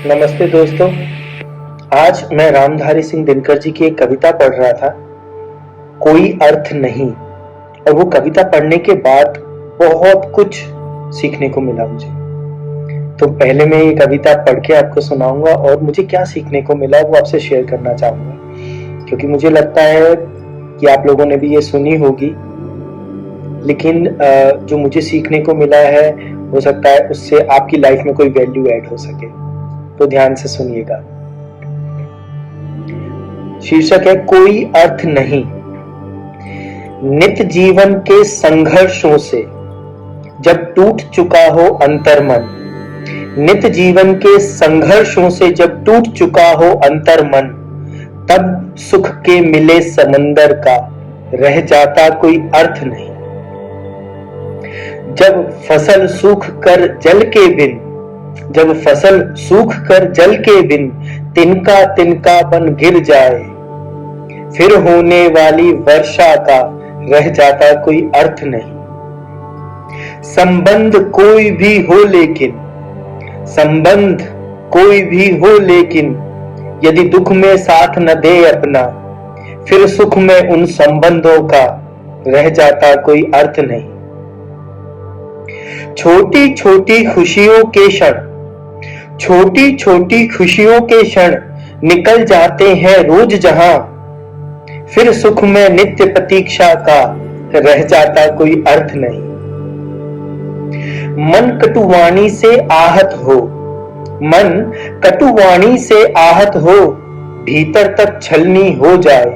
नमस्ते दोस्तों। आज मैं रामधारी सिंह दिनकर जी की एक कविता पढ़ रहा था, कोई अर्थ नहीं। और वो कविता पढ़ने के बाद बहुत कुछ सीखने को मिला मुझे। तो पहले मैं ये कविता पढ़ के आपको सुनाऊंगा और मुझे क्या सीखने को मिला वो आपसे शेयर करना चाहूंगा, क्योंकि मुझे लगता है कि आप लोगों ने भी ये सुनी होगी, लेकिन जो मुझे सीखने को मिला है हो सकता है उससे आपकी लाइफ में कोई वैल्यू ऐड हो सके। तो ध्यान से सुनिएगा। शीर्षक है कोई अर्थ नहीं। नित्य जीवन के संघर्षों से जब टूट चुका हो अंतर्मन, नित्य जीवन के संघर्षों से जब टूट चुका हो अंतर्मन, तब सुख के मिले समंदर का रह जाता कोई अर्थ नहीं। जब फसल सूख कर जल के बिन, जब फसल सूख कर जल के बिन तिनका तिनका बन गिर जाए, फिर होने वाली वर्षा का रह जाता कोई अर्थ नहीं। संबंध कोई भी हो लेकिन, संबंध कोई भी हो लेकिन, यदि दुख में साथ न दे अपना, फिर सुख में उन संबंधों का रह जाता कोई अर्थ नहीं। छोटी छोटी खुशियों के क्षण, छोटी छोटी खुशियों के क्षण निकल जाते हैं रोज जहां, फिर सुख में नित्य प्रतीक्षा का रह जाता कोई अर्थ नहीं। मन कटुवाणी से आहत हो, मन कटुवाणी से आहत हो, भीतर तक छलनी हो जाए,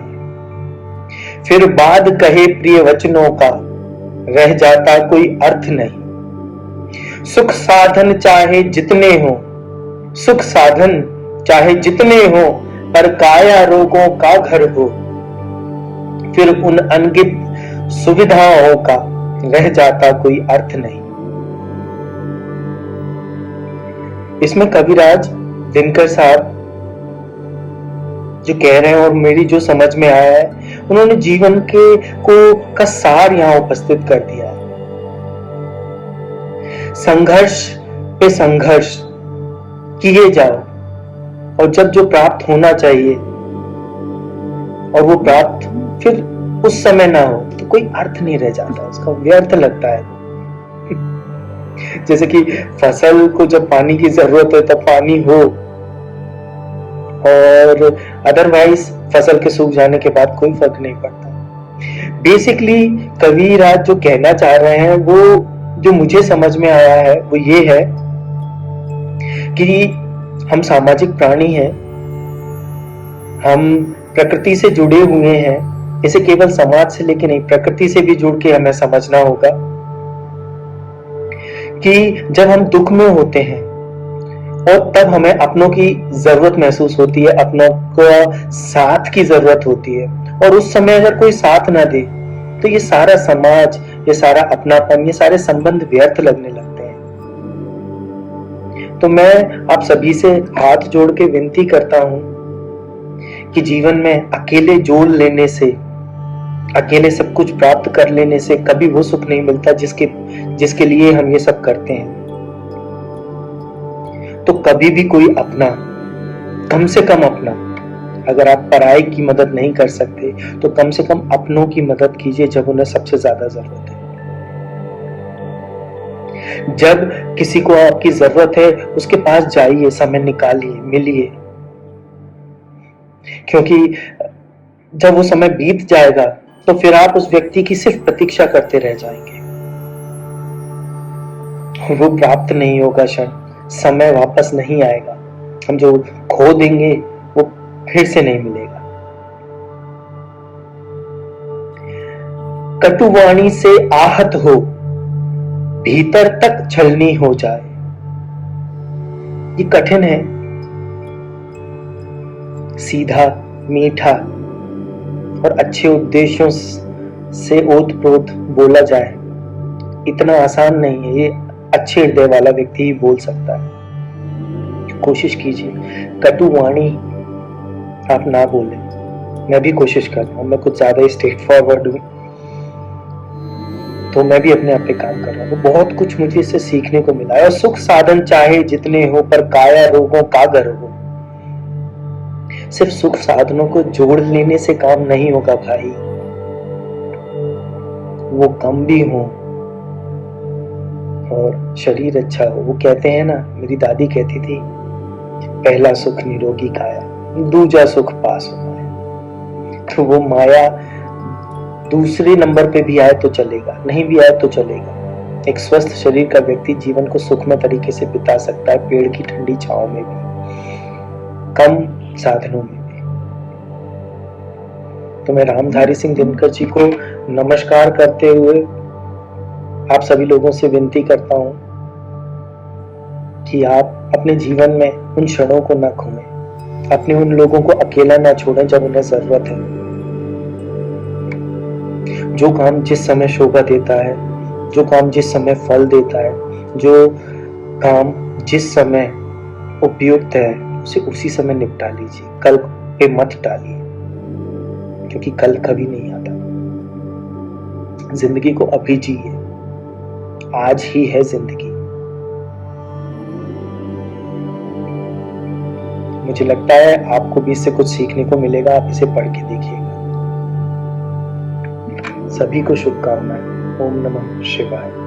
फिर बाद कहे प्रिय वचनों का रह जाता कोई अर्थ नहीं। सुख साधन चाहे जितने हो, सुख साधन चाहे जितने हो, पर काया रोगों का घर हो, फिर उन अनगित सुविधाओं का रह जाता कोई अर्थ नहीं। इसमें कविराज दिनकर साहब जो कह रहे हैं और मेरी जो समझ में आया है, उन्होंने जीवन के का सार यहाँ उपस्थित कर दिया है। संघर्ष पे संघर्ष किए जाओ, और जब जो प्राप्त होना चाहिए और वो प्राप्त फिर उस समय ना हो तो कोई अर्थ नहीं रह जाता, उसका व्यर्थ लगता है। जैसे कि फसल को जब पानी की जरूरत है तब पानी हो, और अदरवाइज फसल के सूख जाने के बाद कोई फर्क नहीं पड़ता। बेसिकली कविराज जो कहना चाह रहे हैं, वो जो मुझे समझ में आया है वो ये है कि हम सामाजिक प्राणी हैं, हम प्रकृति से जुड़े हुए हैं। इसे केवल समाज से लेके नहीं, प्रकृति से भी जुड़ के हमें समझना होगा कि जब हम दुख में होते हैं और तब हमें अपनों की जरूरत महसूस होती है, अपनों को साथ की जरूरत होती है, और उस समय अगर कोई साथ ना दे तो ये सारा समाज, ये सारा अपनापन, ये सारे संबंध व्यर्थ लगने लगते हैं। तो मैं आप सभी से हाथ जोड़ के विनती करता हूं कि जीवन में अकेले जोड़ लेने से, अकेले सब कुछ प्राप्त कर लेने से कभी वो सुख नहीं मिलता जिसके लिए हम ये सब करते हैं। तो कभी भी कोई अपना, कम से कम अपना, अगर आप पराये की मदद नहीं कर सकते तो कम से कम अपनों की मदद कीजिए जब उन्हें सबसे ज्यादा जरूरत है। जब किसी को आपकी जरूरत है उसके पास जाइए, समय निकालिए, मिलिए, क्योंकि जब वो समय बीत जाएगा तो फिर आप उस व्यक्ति की सिर्फ प्रतीक्षा करते रह जाएंगे, वो प्राप्त नहीं होगा क्षण, समय वापस नहीं आएगा, हम जो खो देंगे वो फिर से नहीं मिलेगा। कटुवाणी से आहत हो, भीतर तक छलनी हो जाए, ये कठिन है। सीधा, मीठा और अच्छे उद्देश्यों से ओत-प्रोत बोला जाए, इतना आसान नहीं है। ये अच्छे हृदय वाला व्यक्ति ही बोल सकता है। कोशिश कीजिए कटुवाणी आप ना बोलें। मैं भी कोशिश करता हूँ, मैं कुछ ज्यादा ही स्ट्रेट फॉरवर्ड हूँ। तो मैं भी अपने आप पे काम कर रहा हूँ। बहुत कुछ मुझे इससे सीखने को मिला है। और सुख साधन चाहे जितने हो, पर काया रोगों का घर हो। सिर्फ सुख साधनों को जोड़ लेने से काम नहीं होगा भाई, वो कम भी हो और शरीर अच्छा हो। वो कहते हैं ना, मेरी दादी कहती थी, पहला सुख निरोगी काया, दूजा सुख पास हो माया। तो वो माया दूसरे नंबर पे भी आए तो चलेगा, नहीं भी आए तो चलेगा। एक स्वस्थ शरीर का व्यक्ति जीवन को सुखमय तरीके से बिता सकता है, पेड़ की ठंडी छांव में भी, कम साधनों में भी। तो मैं रामधारी सिंह दिनकर जी को नमस्कार करते हुए आप सभी लोगों से विनती करता हूं कि आप अपने जीवन में उन क्षणों को न खोएं, अपने उन लोगों को अकेला ना छोड़ें जब उन्हें जरूरत है। जो काम जिस समय शोभा देता है, जो काम जिस समय फल देता है, जो काम जिस समय उपयुक्त है, उसे उसी समय निपटा लीजिए। कल पे मत टालिए, क्योंकि कल कभी नहीं आता। जिंदगी को अभी जिए, आज ही है जिंदगी। मुझे लगता है आपको भी इससे कुछ सीखने को मिलेगा। आप इसे पढ़ के देखिएगा। सभी को शुभकामनाएं। ओम नमः शिवाय।